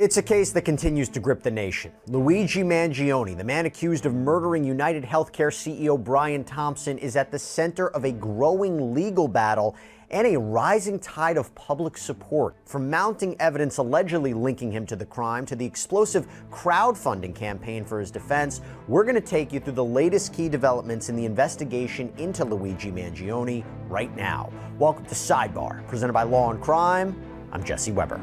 It's a case that continues to grip the nation. Luigi Mangione, the man accused of murdering UnitedHealthcare CEO Brian Thompson, is at the center of a growing legal battle and a rising tide of public support. From mounting evidence allegedly linking him to the crime to the explosive crowdfunding campaign for his defense, we're going to take you through the latest key developments in the investigation into Luigi Mangione right now. Welcome to Sidebar, presented by Law&Crime. I'm Jesse Weber.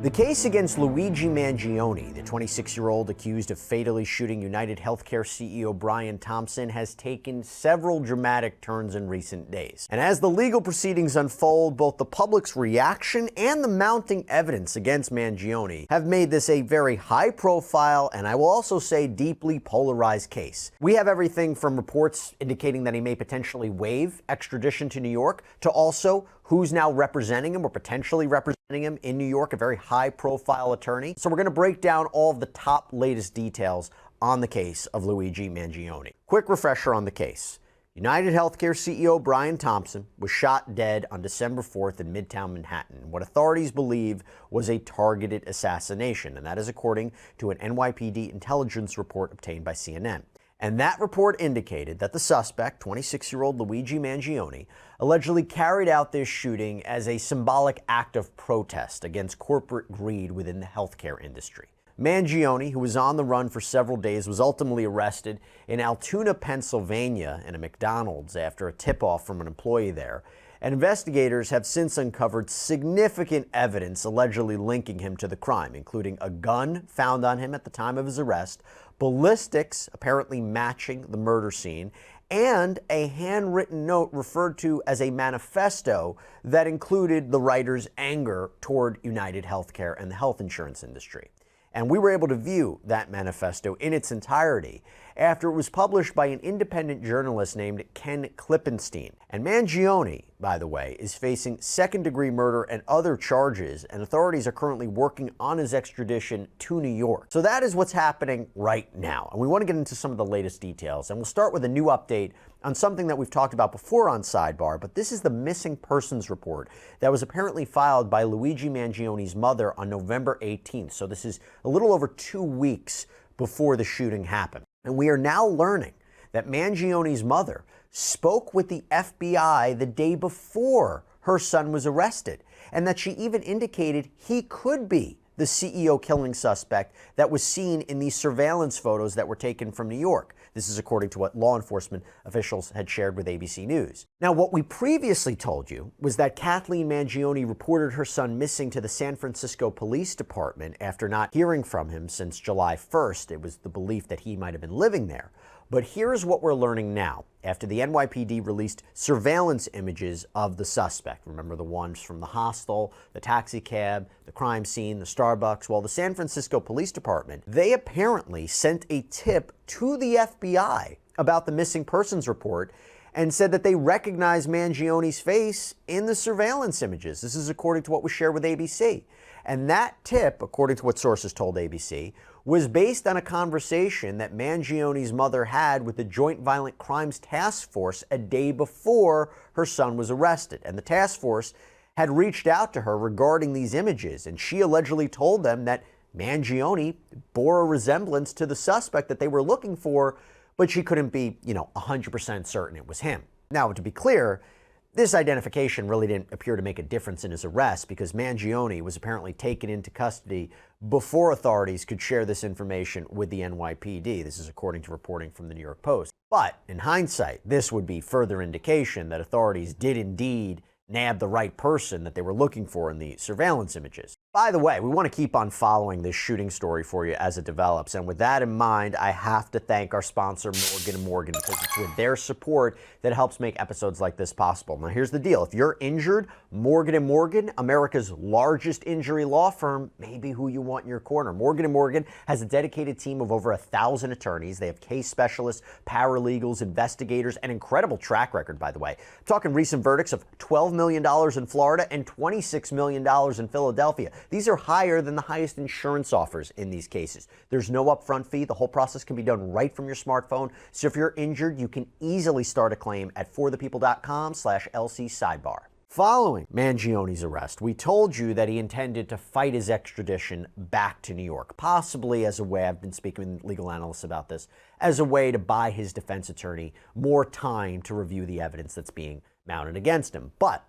The case against Luigi Mangione, the 26-year-old accused of fatally shooting UnitedHealthcare CEO Brian Thompson, has taken several dramatic turns in recent days. And as the legal proceedings unfold, both the public's reaction and the mounting evidence against Mangione have made this a very high-profile and, I will also say, deeply polarized case. We have everything from reports indicating that he may potentially waive extradition to New York to also who's now representing him or potentially representing him in New York, a very high-profile attorney. So we're going to break down all of the top latest details on the case of Luigi Mangione. Quick refresher on the case. UnitedHealthcare CEO Brian Thompson was shot dead on December 4th in Midtown Manhattan, what authorities believe was a targeted assassination, and that is according to an NYPD intelligence report obtained by CNN. And that report indicated that the suspect, 26-year-old Luigi Mangione, allegedly carried out this shooting as a symbolic act of protest against corporate greed within the healthcare industry. Mangione, who was on the run for several days, was ultimately arrested in Altoona, Pennsylvania, in a McDonald's after a tip-off from an employee there. And investigators have since uncovered significant evidence allegedly linking him to the crime, including a gun found on him at the time of his arrest, ballistics apparently matching the murder scene, and a handwritten note referred to as a manifesto that included the writer's anger toward UnitedHealthcare and the health insurance industry. And we were able to view that manifesto in its entirety after it was published by an independent journalist named Ken Klippenstein. And Mangione, by the way, is facing second-degree murder and other charges, and authorities are currently working on his extradition to New York. So that is what's happening right now, and we want to get into some of the latest details. And we'll start with a new update on something that we've talked about before on Sidebar, but this is the missing persons report that was apparently filed by Luigi Mangione's mother on November 18th. So this is a little over 2 weeks before the shooting happened. And we are now learning that Mangione's mother spoke with the FBI the day before her son was arrested, and that she even indicated he could be the CEO killing suspect that was seen in these surveillance photos that were taken from New York. This is according to what law enforcement officials had shared with ABC News. Now, what we previously told you was that Kathleen Mangione reported her son missing to the San Francisco Police Department after not hearing from him since July 1st. It was the belief that he might have been living there. But here's what we're learning now after the NYPD released surveillance images of the suspect. Remember the ones from the hostel, the taxi cab, the crime scene, the Starbucks? Well, the San Francisco Police Department, they apparently sent a tip to the FBI about the missing persons report and said that they recognized Mangione's face in the surveillance images. This is according to what was shared with ABC. And that tip, according to what sources told ABC, was based on a conversation that Mangione's mother had with the Joint Violent Crimes Task Force a day before her son was arrested. And the task force had reached out to her regarding these images, and she allegedly told them that Mangione bore a resemblance to the suspect that they were looking for, but she couldn't be, 100% certain it was him. Now, to be clear, this identification really didn't appear to make a difference in his arrest because Mangione was apparently taken into custody before authorities could share this information with the NYPD. This is according to reporting from the New York Post. But in hindsight, this would be further indication that authorities did indeed nab the right person that they were looking for in the surveillance images. By the way, we want to keep on following this shooting story for you as it develops. And with that in mind, I have to thank our sponsor, Morgan & Morgan, because it's with their support that helps make episodes like this possible. Now, here's the deal. If you're injured, Morgan & Morgan, America's largest injury law firm, may be who you want in your corner. Morgan & Morgan has a dedicated team of over 1,000 attorneys. They have case specialists, paralegals, investigators, an incredible track record, by the way. I'm talking recent verdicts of $12 million in Florida and $26 million in Philadelphia. These are higher than the highest insurance offers in these cases. There's no upfront fee. The whole process can be done right from your smartphone. So if you're injured, you can easily start a claim at forthepeople.com/LC Sidebar. Following Mangione's arrest, we told you that he intended to fight his extradition back to New York, possibly as a way, I've been speaking with legal analysts about this, as a way to buy his defense attorney more time to review the evidence that's being mounted against him. But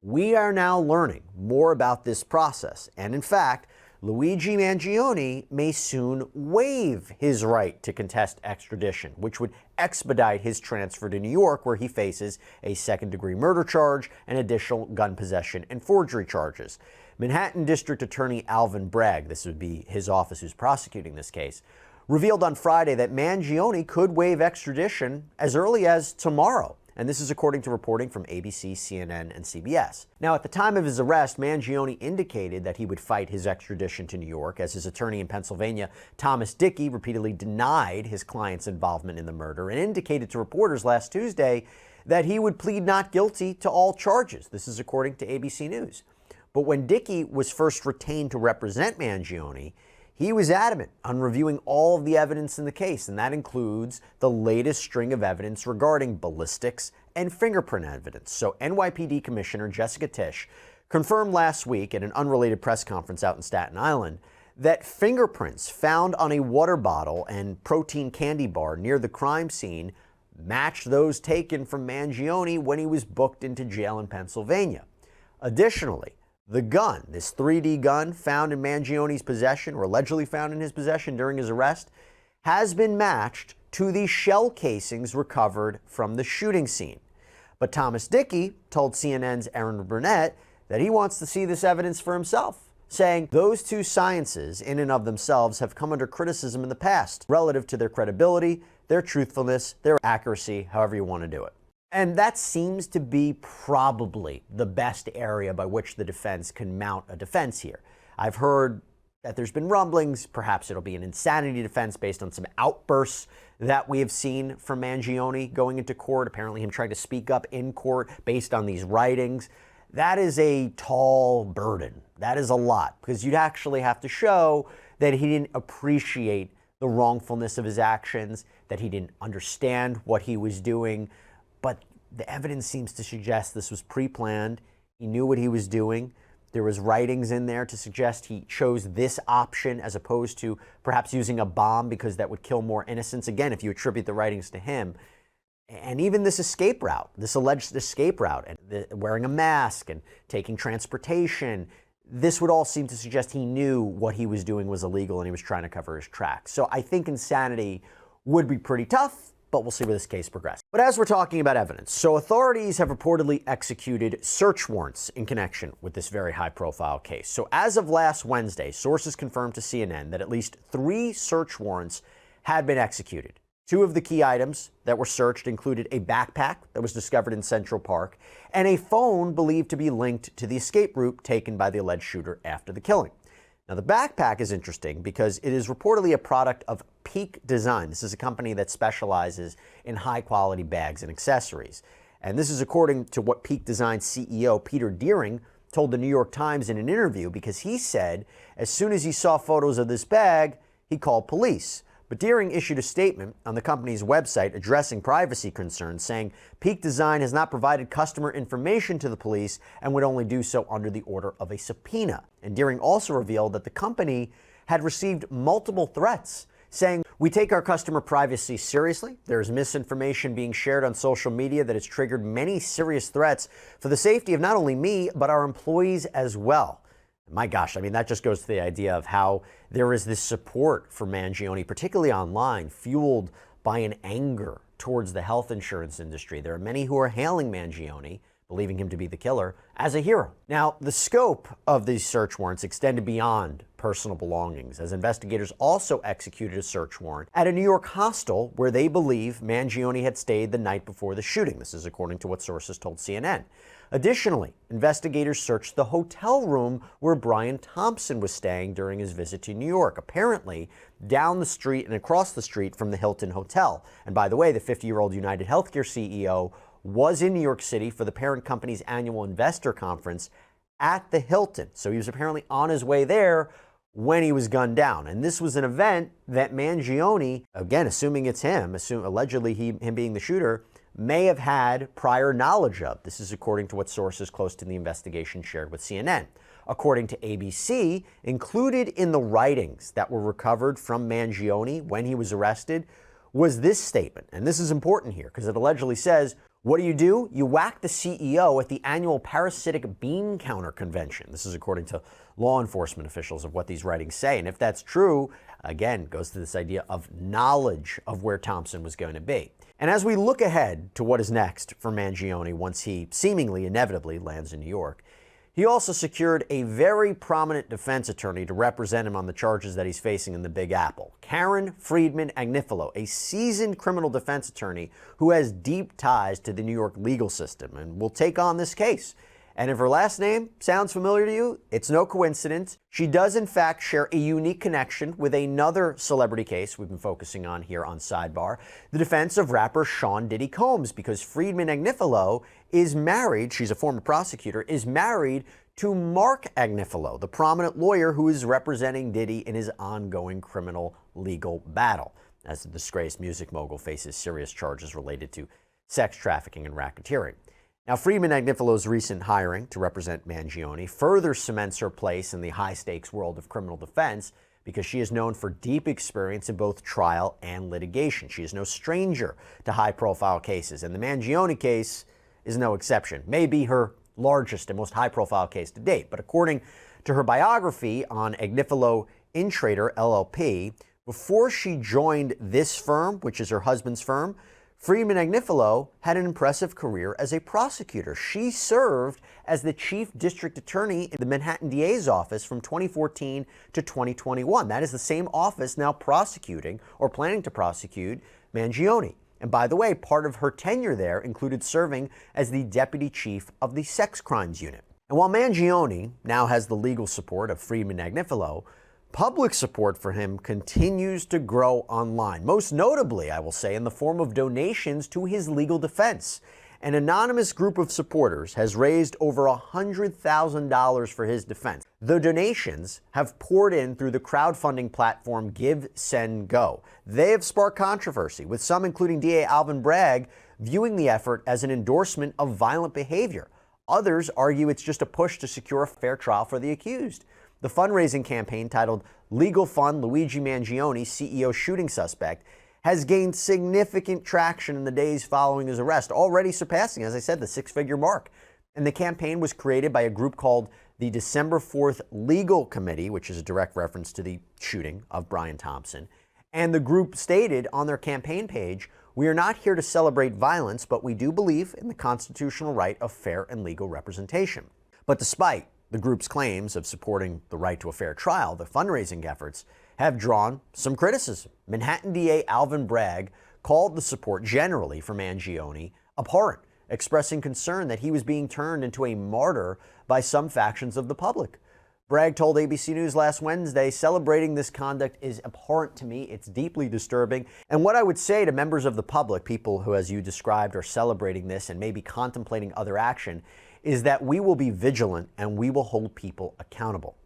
we are now learning more about this process, and in fact, Luigi Mangione may soon waive his right to contest extradition, which would expedite his transfer to New York, where he faces a second-degree murder charge and additional gun possession and forgery charges. Manhattan District Attorney Alvin Bragg, this would be his office who's prosecuting this case, revealed on Friday that Mangione could waive extradition as early as tomorrow. And this is according to reporting from ABC, CNN, and CBS. Now, at the time of his arrest, Mangione indicated that he would fight his extradition to New York, as his attorney in Pennsylvania, Thomas Dickey, repeatedly denied his client's involvement in the murder and indicated to reporters last Tuesday that he would plead not guilty to all charges. This is according to ABC News. But when Dickey was first retained to represent Mangione, he was adamant on reviewing all of the evidence in the case, and that includes the latest string of evidence regarding ballistics and fingerprint evidence. So NYPD Commissioner Jessica Tisch confirmed last week at an unrelated press conference out in Staten Island that fingerprints found on a water bottle and protein candy bar near the crime scene matched those taken from Mangione when he was booked into jail in Pennsylvania. Additionally, the gun, this 3D gun found in Mangione's possession, or allegedly found in his possession during his arrest, has been matched to the shell casings recovered from the shooting scene. But Thomas Dickey told CNN's Aaron Burnett that he wants to see this evidence for himself, saying those two sciences in and of themselves have come under criticism in the past relative to their credibility, their truthfulness, their accuracy, however you want to do it. And that seems to be probably the best area by which the defense can mount a defense here. I've heard that there's been rumblings, perhaps it'll be an insanity defense based on some outbursts that we have seen from Mangione going into court, apparently him trying to speak up in court based on these writings. That is a tall burden. That is a lot, because you'd actually have to show that he didn't appreciate the wrongfulness of his actions, that he didn't understand what he was doing. But the evidence seems to suggest this was pre-planned. He knew what he was doing. There was writings in there to suggest he chose this option as opposed to perhaps using a bomb because that would kill more innocents. Again, if you attribute the writings to him. And even this escape route, this alleged escape route, and wearing a mask and taking transportation, this would all seem to suggest he knew what he was doing was illegal and he was trying to cover his tracks. So I think insanity would be pretty tough, but we'll see where this case progresses. But as we're talking about evidence, so authorities have reportedly executed search warrants in connection with this very high-profile case. So as of last Wednesday, sources confirmed to CNN that at least 3 search warrants had been executed. 2 of the key items that were searched included a backpack that was discovered in Central Park and a phone believed to be linked to the escape route taken by the alleged shooter after the killing. Now, the backpack is interesting because it is reportedly a product of Peak Design. This is a company that specializes in high-quality bags and accessories. And this is according to what Peak Design CEO Peter Deering told the New York Times in an interview, because he said as soon as he saw photos of this bag, he called police. But Deering issued a statement on the company's website addressing privacy concerns, saying Peak Design has not provided customer information to the police and would only do so under the order of a subpoena. And Deering also revealed that the company had received multiple threats, saying, "We take our customer privacy seriously. There is misinformation being shared on social media that has triggered many serious threats for the safety of not only me, but our employees as well." My gosh, I mean, that just goes to the idea of how there is this support for Mangione, particularly online, fueled by an anger towards the health insurance industry. There are many who are hailing Mangione, believing him to be the killer, as a hero. Now, the scope of these search warrants extended beyond personal belongings, as investigators also executed a search warrant at a New York hostel where they believe Mangione had stayed the night before the shooting. This is according to what sources told CNN. Additionally, investigators searched the hotel room where Brian Thompson was staying during his visit to New York, apparently down the street and across the street from the Hilton Hotel. And by the way, the 50-year-old UnitedHealthcare CEO was in New York City for the parent company's annual investor conference at the Hilton. So he was apparently on his way there when he was gunned down. And this was an event that Mangione, again, assuming it's him, allegedly him being the shooter, may have had prior knowledge of. This is according to what sources close to the investigation shared with CNN. According to ABC, included in the writings that were recovered from Mangione when he was arrested was this statement. And this is important here because it allegedly says, what do? You whack the CEO at the annual parasitic bean counter convention. This is according to law enforcement officials of what these writings say. And if that's true, again, goes to this idea of knowledge of where Thompson was going to be. And as we look ahead to what is next for Mangione once he seemingly inevitably lands in New York, he also secured a very prominent defense attorney to represent him on the charges that he's facing in the Big Apple. Karen Friedman Agnifilo, a seasoned criminal defense attorney who has deep ties to the New York legal system and will take on this case. And if her last name sounds familiar to you, it's no coincidence. She does in fact share a unique connection with another celebrity case we've been focusing on here on Sidebar, the defense of rapper Sean Diddy Combs, because Friedman Agnifilo is married, she's a former prosecutor, is married to Mark Agnifilo, the prominent lawyer who is representing Diddy in his ongoing criminal legal battle, as the disgraced music mogul faces serious charges related to sex trafficking and racketeering. Now, Friedman Agnifilo's recent hiring to represent Mangione further cements her place in the high-stakes world of criminal defense because she is known for deep experience in both trial and litigation. She is no stranger to high-profile cases, and the Mangione case is no exception. May be her largest and most high-profile case to date, but according to her biography on Agnifilo Intrader LLP, before she joined this firm, which is her husband's firm, Friedman Agnifilo had an impressive career as a prosecutor. She served as the chief district attorney in the Manhattan DA's office from 2014 to 2021. That is the same office now prosecuting or planning to prosecute Mangione. And by the way, part of her tenure there included serving as the deputy chief of the sex crimes unit. And while Mangione now has the legal support of Friedman Agnifilo, public support for him continues to grow online, most notably, I will say, in the form of donations to his legal defense. An anonymous group of supporters has raised over $100,000 for his defense. The donations have poured in through the crowdfunding platform Give, Send, Go. They have sparked controversy, with some, including DA Alvin Bragg, viewing the effort as an endorsement of violent behavior. Others argue it's just a push to secure a fair trial for the accused. The fundraising campaign, titled Legal Fund Luigi Mangione, CEO Shooting Suspect, has gained significant traction in the days following his arrest, already surpassing, as I said, the six-figure mark. And the campaign was created by a group called the December 4th Legal Committee, which is a direct reference to the shooting of Brian Thompson. And the group stated on their campaign page, "We are not here to celebrate violence, but we do believe in the constitutional right of fair and legal representation." But despite the group's claims of supporting the right to a fair trial, the fundraising efforts have drawn some criticism. Manhattan DA Alvin Bragg called the support generally for Mangione abhorrent, expressing concern that he was being turned into a martyr by some factions of the public. Bragg told ABC News last Wednesday, "Celebrating this conduct is abhorrent to me. It's deeply disturbing. And what I would say to members of the public, people who, as you described, are celebrating this and maybe contemplating other action, is that we will be vigilant and we will hold people accountable."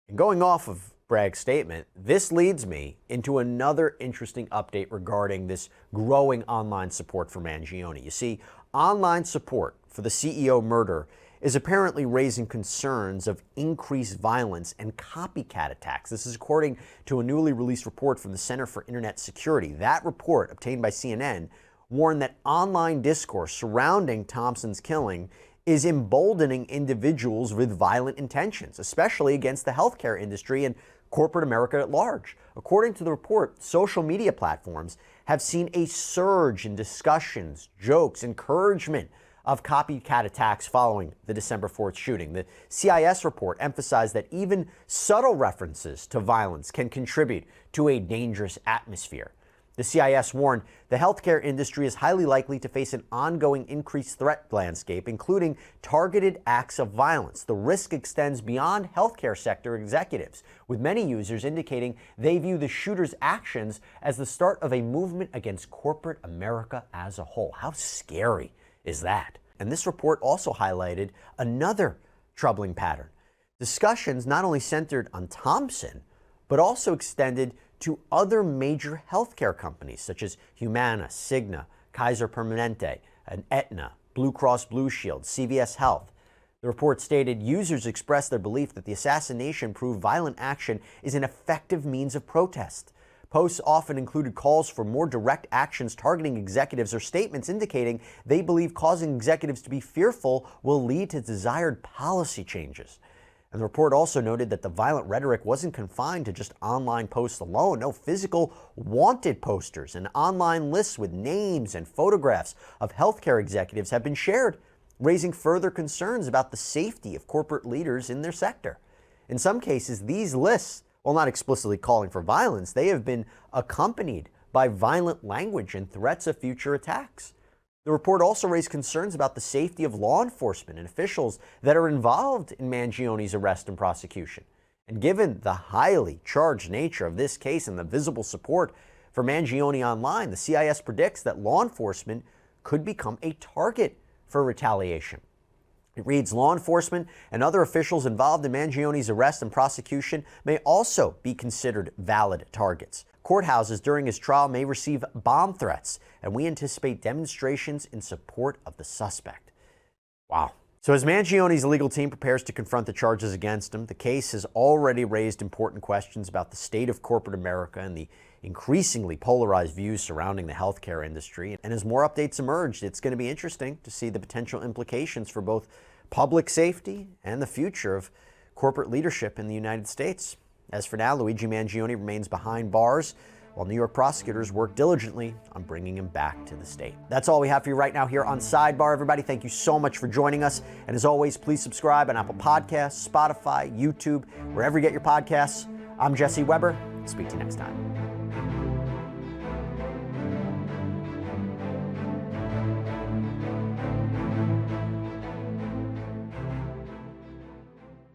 And going off of Bragg's statement, this leads me into another interesting update regarding this growing online support for Mangione. You see, online support for the CEO murder is apparently raising concerns of increased violence and copycat attacks. This is according to a newly released report from the Center for Internet Security. That report, obtained by CNN, warned that online discourse surrounding Thompson's killing is emboldening individuals with violent intentions, especially against the healthcare industry and corporate America at large. According to the report, social media platforms have seen a surge in discussions, jokes, encouragement of copycat attacks following the December 4th shooting. The CIS report emphasized that even subtle references to violence can contribute to a dangerous atmosphere. The CIS warned the healthcare industry is highly likely to face an ongoing increased threat landscape, including targeted acts of violence. The risk extends beyond healthcare sector executives, with many users indicating they view the shooter's actions as the start of a movement against corporate America as a whole. How scary is that? And this report also highlighted another troubling pattern. Discussions not only centered on Thompson, but also extended to other major healthcare companies such as Humana, Cigna, Kaiser Permanente, and Aetna, Blue Cross Blue Shield, CVS Health. The report stated users expressed their belief that the assassination proved violent action is an effective means of protest. Posts often included calls for more direct actions targeting executives or statements indicating they believe causing executives to be fearful will lead to desired policy changes. And the report also noted that the violent rhetoric wasn't confined to just online posts alone. No, physical wanted posters and online lists with names and photographs of healthcare executives have been shared, raising further concerns about the safety of corporate leaders in their sector. In some cases, these lists, while not explicitly calling for violence, they have been accompanied by violent language and threats of future attacks. The report also raised concerns about the safety of law enforcement and officials that are involved in Mangione's arrest and prosecution. And given the highly charged nature of this case and the visible support for Mangione online, the CIS predicts that law enforcement could become a target for retaliation. It reads, law enforcement and other officials involved in Mangione's arrest and prosecution may also be considered valid targets. Courthouses during his trial may receive bomb threats, and we anticipate demonstrations in support of the suspect. Wow. So as Mangione's legal team prepares to confront the charges against him, the case has already raised important questions about the state of corporate America and the increasingly polarized views surrounding the healthcare industry. And as more updates emerge, it's going to be interesting to see the potential implications for both public safety and the future of corporate leadership in the United States. As for now, Luigi Mangione remains behind bars while New York prosecutors work diligently on bringing him back to the state. That's all we have for you right now here on Sidebar, everybody. Thank you so much for joining us. And as always, please subscribe on Apple Podcasts, Spotify, YouTube, wherever you get your podcasts. I'm Jesse Weber. Speak to you next time.